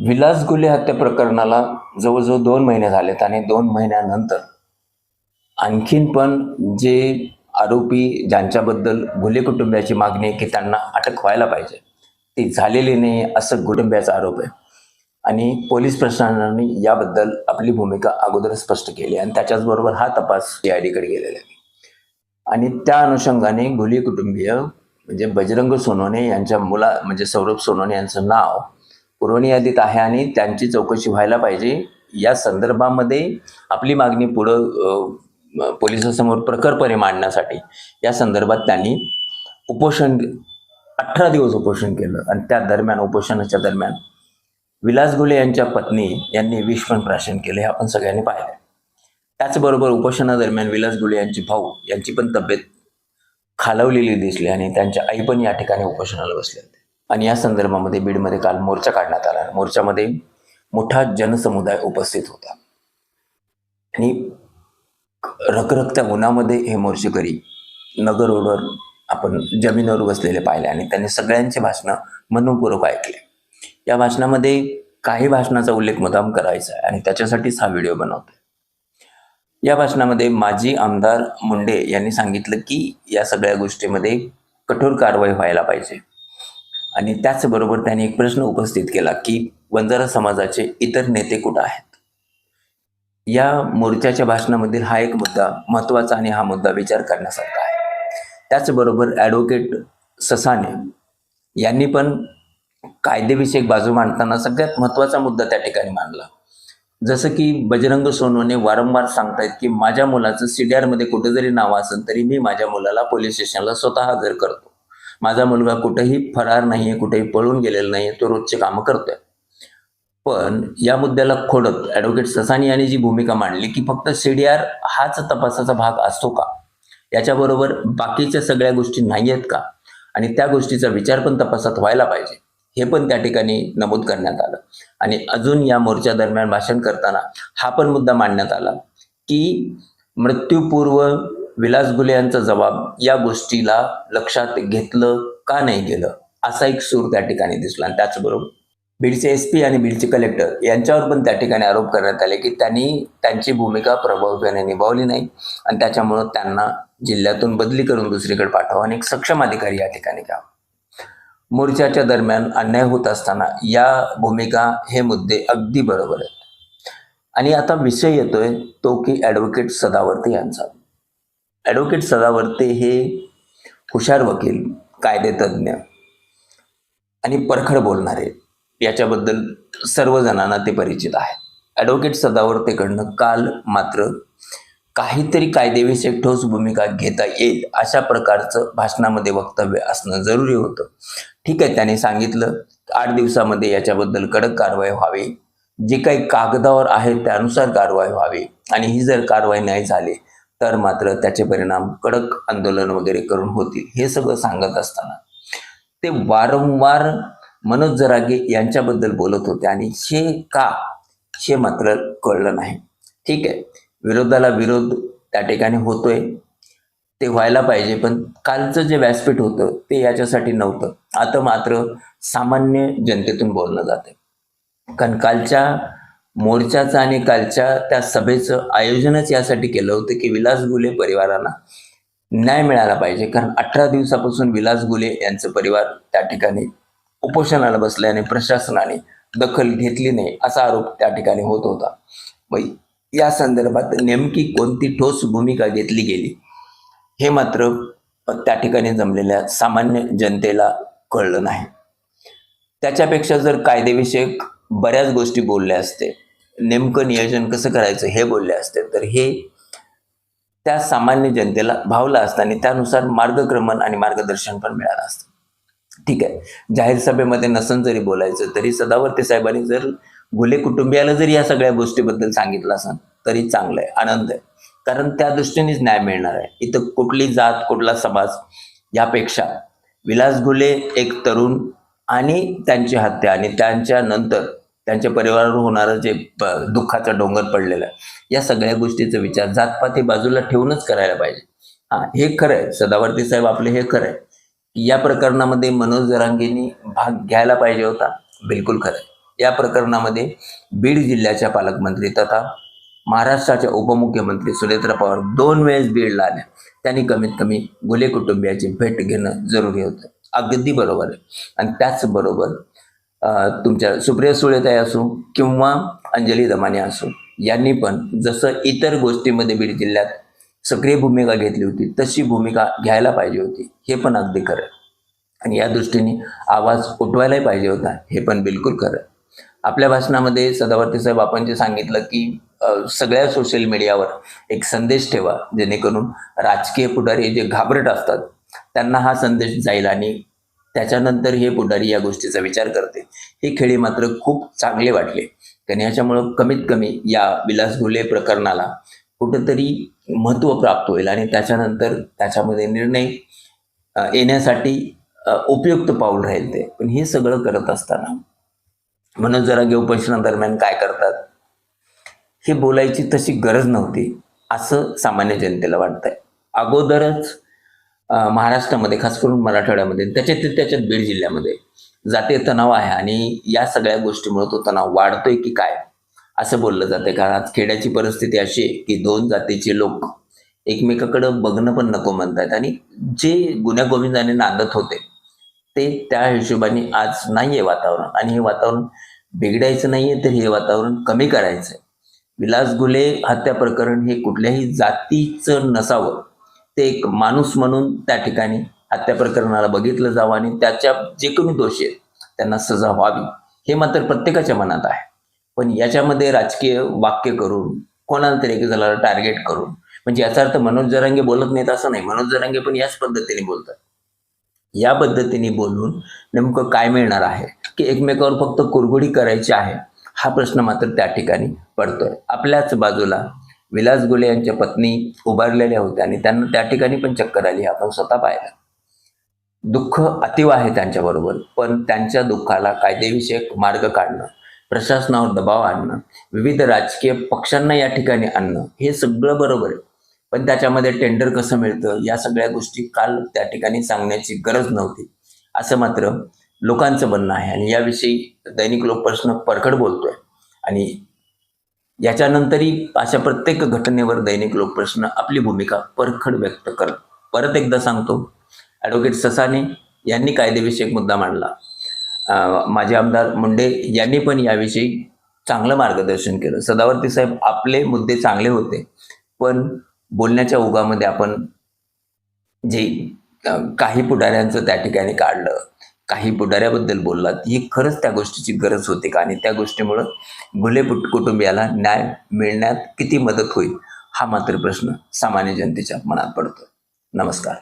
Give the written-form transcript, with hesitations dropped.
विलास गुले हत्या प्रकरणाला जवळजवळ 2 महिने झालेत आणि 2 महिन्यानंतर आणखीन पण जे आरोपी ज्यांच्याबद्दल गुले कुटुंबियाची मागणी आहे की त्यांना अटक व्हायला पाहिजे, ती झालेली नाही असं कुटुंबियाचा आरोप आहे. आणि पोलीस प्रशासनाने याबद्दल आपली भूमिका अगोदर स्पष्ट केली आणि त्याच्याचबरोबर हा तपास सीआयडीकडे गेलेला आहे. आणि त्या अनुषंगाने गुले कुटुंबीय म्हणजे बजरंग सोनवणे यांच्या म्हणजे सौरभ सोनवणे यांचं नाव पुरवणी यादीत आहे आणि त्यांची चौकशी व्हायला पाहिजे. या संदर्भामध्ये आपली मागणी पोलिसांसमोर प्रखरपणे मांडण्यासाठी या संदर्भात त्यांनी उपोषण 18 दिवस उपोषण केलं आणि त्या दरम्यान उपोषणाच्या दरम्यान विलास गुले यांच्या पत्नी यांनी विष पण प्राशन केले, हे आपण सगळ्यांनी पाहिलं. त्याचबरोबर उपोषणादरम्यान विलास गुले यांचे भाऊ यांची पण तब्येत खालावलेली दिसली आणि त्यांच्या आई पण या ठिकाणी उपोषणाला बसले होते. आणि या संदर्भामध्ये बीडमध्ये काल मोर्चा काढण्यात आला. मोर्चामध्ये मोठा जनसमुदाय उपस्थित होता आणि रखरखत्या उन्हामध्ये हे मोर्चेकरी नगर रोडवर आपण जमिनीवर बसलेले पाहिले आणि त्यांनी सगळ्यांचे भाषणं मनपूर्वक ऐकले. या भाषणामध्ये काही भाषणाचा उल्लेख मुद्दाम करायचा आहे आणि त्याच्यासाठीच हा व्हिडिओ बनवतोय. या भाषणामध्ये माजी आमदार मुंडे यांनी सांगितलं की या सगळ्या गोष्टीमध्ये कठोर कारवाई व्हायला पाहिजे आणि त्याचबरोबर त्यांनी एक प्रश्न उपस्थित केला की वंजारा समाजाचे इतर नेते कुठं आहेत. या मोर्चाच्या भाषणामधील हा एक मुद्दा महत्त्वाचा आणि हा मुद्दा विचार करण्यासारखा आहे. त्याचबरोबर ॲडव्होकेट ससाने यांनी पण कायदेविषयक बाजू मांडताना सगळ्यात महत्त्वाचा मुद्दा त्या ठिकाणी मांडला. जसं की बजरंग सोनवणे वारंवार सांगतायत की माझ्या मुलाचं CDR मध्ये कुठे जरी नाव असेल तरी मी माझ्या मुलाला पोलीस स्टेशनला स्वतः हजर करतो. माझा मुलगा कुठेही फरार नाहीये, कुठेही पळून गेलेला नाहीये, तो रोजचे कामं करतोय. पण या मुद्द्याला खोडत ॲडव्होकेट ससानी यांनी जी भूमिका मांडली की फक्त CDR हाच तपासाचा भाग असतो का, याच्याबरोबर बाकीच्या सगळ्या गोष्टी नाही आहेत का, आणि त्या गोष्टीचा विचार पण तपासात व्हायला पाहिजे, हे पण त्या ठिकाणी नमूद करण्यात आलं. आणि अजून या मोर्चा दरम्यान भाषण करताना हा पण मुद्दा मांडण्यात आला की मृत्यूपूर्व विलास गुले यांचा जबाब या गोष्टीला लक्षात घेतलं का नाही गेलं, असा एक सूर त्या ठिकाणी दिसला. आणि त्याचबरोबर बीडचे SP आणि बीडचे कलेक्टर यांच्यावर पण त्या ठिकाणी आरोप करण्यात आले की त्यांनी त्यांची भूमिका प्रभावीपणे निभावली नाही आणि त्याच्यामुळं त्यांना जिल्ह्यातून बदली करून दुसरीकडे पाठवा आणि एक सक्षम अधिकारी या ठिकाणी घ्यावा. मोर्चाच्या दरम्यान अन्याय होत असताना या भूमिका हे मुद्दे अगदी बरोबर आहेत. आणि आता विषय येतोय तो की ॲडव्होकेट सदावर्ते यांचा. ॲडव्होकेट सदावर्ते हे हुशार वकील, कायदेतज्ञ आणि परखड बोलणारे, याच्याबद्दल सर्वजणांना ते परिचित आहे. ॲडव्होकेट सदावर्तेकडनं काल मात्र काहीतरी कायदेविषयक ठोस भूमिका घेता येईल अशा प्रकारचं भाषणामध्ये वक्तव्य असणं जरुरी होतं. ठीक आहे, त्यांनी सांगितलं 8 दिवसामध्ये याच्याबद्दल कडक कारवाई व्हावी, जे काही कागदावर आहे त्यानुसार कारवाई व्हावी आणि ही जर कारवाई नाही झाली तर मात्र त्याचे परिणाम कडक आंदोलन वगैरे करून होतील. हे सगळं सांगत असताना ते वारंवार मनोज जरागे यांच्याबद्दल बोलत होते आणि हे मात्र कळलं नाही. ठीक आहे, विरोधाला विरोध त्या ठिकाणी होतोय, ते व्हायला पाहिजे, पण कालचं जे व्यासपीठ होतं ते याच्यासाठी नव्हतं. आता मात्र सामान्य जनतेतून बोलणं जाते, कारण कालच्या मोर्चाचं आणि कालच्या त्या सभेचं आयोजनच यासाठी केलं होतं की विलास गुले परिवाराला न्याय मिळाला पाहिजे. कारण 18 दिवसापासून विलास गुले यांचं परिवार त्या ठिकाणी उपोषणाला बसले आणि प्रशासनाने दखल घेतली नाही असा आरोप त्या ठिकाणी होत होता. मग या संदर्भात नेमकी कोणती ठोस भूमिका घेतली गेली हे मात्र त्या ठिकाणी जमलेल्या सामान्य जनतेला कळलं नाही. त्याच्यापेक्षा जर कायदेविषयक बऱ्याच गोष्टी बोलल्या असते, नेमकं नियोजन कसं करायचं हे बोलले असते, तर हे त्या सामान्य जनतेला भावलं असतं आणि त्यानुसार मार्गक्रमण आणि मार्गदर्शन पण मिळालं असतं. ठीक आहे, जाहीर सभेमध्ये नसन जरी बोलायचं तरी सदावर्ते साहेबांनी जर गुले कुटुंबियाला जरी या सगळ्या गोष्टीबद्दल सांगितलं असेल तरी चांगलं आहे, आनंद आहे, कारण त्या दृष्टीनेच न्याय मिळणार आहे. इथं कुठली जात, कुठला समाज यापेक्षा विलास गुले एक तरुण आणि त्यांची हत्या आणि त्यांच्यानंतर त्यांच्या परिवारावर होणारं जे दुःखाचा डोंगर पडलेला आहे, या सगळ्या गोष्टीचा विचार जातपात हे बाजूला ठेवूनच करायला पाहिजे. हे खरं आहे, सदावर्ते साहेब आपले हे खरं आहे, या प्रकरणामध्ये मनोज जरांगेंनी भाग घ्यायला पाहिजे होता, बिलकुल खरं आहे. या प्रकरणामध्ये बीड जिल्ह्याच्या पालकमंत्री तथा महाराष्ट्राच्या उपमुख्यमंत्री सुनेत्रा पवार 2 वेळेस बीडला आल्या. त्यांनी कमीत कमी घुले कुटुंबियाची भेट घेणं जरुरी होतं. अगदी बरोबर आहे. आणि त्याचबरोबर तुमच्या सुप्रिया सुळेताई असो किंवा अंजली दमाने असो, यांनी पण जसं इतर गोष्टीमध्ये बीड जिल्ह्यात सक्रिय भूमिका घेतली होती तशी भूमिका घ्यायला पाहिजे होती, हे पण अगदी खरं. आणि या दृष्टीने आवाज उठवायलाही पाहिजे होता, हे पण बिलकुल खरं. आपल्या भाषणामध्ये सदावर्ती साहेब आपण जे सांगितलं की सगळ्या सोशल मीडियावर एक संदेश ठेवा, जेणेकरून राजकीय पुढारी जे घाबरट असतात त्यांना हा संदेश जाईल आणि त्याच्यानंतर हे पुढारी या गोष्टीचा विचार करते. हे खेळी मात्र खूप चांगले वाटले, कारण याच्यामुळं कमीत कमी या विलास घुले प्रकरणाला कुठंतरी महत्त्व प्राप्त होईल आणि त्याच्यानंतर त्याच्यामध्ये निर्णय येण्यासाठी उपयुक्त पाऊल राहील ते. पण हे सगळं करत असताना मनोज जरांगे उपोषणादरम्यान काय करतात हे बोलायची तशी गरज नव्हती, असं सामान्य जनतेला वाटतंय. अगोदरच महाराष्ट्रामध्ये, खास करून मराठवाड्यामध्ये, त्याच्यात बीड जिल्ह्यामध्ये जातीय तणाव आहे आणि या सगळ्या गोष्टीमुळे तो तणाव वाढतोय की काय असं बोललं जाते. कारण आज खेड्याची परिस्थिती अशी आहे की 2 जातीचे लोक एकमेकाकडे बघणं पण नको म्हणतात आणि जे गुण्यागोविंदाने नांदत होते ते त्या हिशोबाने आज नाहीये वातावरण. आणि हे वातावरण बिघडायचं नाहीये, तर हे वातावरण कमी करायचं आहे. विलास घुले हत्या प्रकरण हे कुठल्याही जातीचं नसावं, ते एक माणूस म्हणून त्या ठिकाणी हत्या प्रकरणाला बघितलं जावं आणि त्याच्या जे कोणी दोषी आहेत त्यांना सजा व्हावी, हे मात्र प्रत्येकाच्या मनात आहे. पण याच्यामध्ये राजकीय वाक्य करून कोणाला तरी एक जणाला टार्गेट करून, म्हणजे याचा अर्थ मनोज जरांगे बोलत नाहीत असं नाही. मनोज जरांगे पण याच पद्धतीने बोलतात. या पद्धतीने बोलून नेमकं काय मिळणार आहे की एकमेकावर फक्त कुरघोडी करायची आहे, हा प्रश्न मात्र त्या ठिकाणी पडतोय. आपल्याच बाजूला विलास घुले यांच्या पत्नी उभारलेल्या होत्या आणि त्यांना त्या ठिकाणी पण चक्कर आली, आपण स्वतः पाहिलं. दुःख अतीव आहे त्यांच्याबरोबर, पण त्यांच्या दुःखाला कायदेविषयक मार्ग काढणं, प्रशासनावर दबाव आणणं, विविध राजकीय पक्षांना या ठिकाणी आणणं, हे सगळं बरोबर आहे. पण त्याच्यामध्ये टेंडर कसं मिळतं या सगळ्या गोष्टी काल त्या ठिकाणी सांगण्याची गरज नव्हती, असं मात्र लोकांचं म्हणणं आहे. आणि याविषयी दैनिक लोकप्रश्न परखड बोलतोय आणि याच्यानंतरही अशा प्रत्येक घटनेवर दैनिक लोकप्रश्न आपली भूमिका परखड व्यक्त करत. परत एकदा सांगतो, ॲडव्होकेट ससाने यांनी कायदेविषयक मुद्दा मांडला, माजी आमदार मुंडे यांनी पण याविषयी चांगलं मार्गदर्शन केलं. सदावर्ती साहेब आपले मुद्दे चांगले होते, पण बोलण्याच्या ओघामध्ये आपण जे काही पुढाऱ्यांचं त्या ठिकाणी काढलं, काही पुढाऱ्याबद्दल बोललात, ही खरंच त्या गोष्टीची गरज होती का? आणि त्या गोष्टीमुळं घुले कुटुंबियाला न्याय मिळण्यात किती मदत होईल, हा मात्र प्रश्न सामान्य जनतेच्या मनात पडतो. नमस्कार.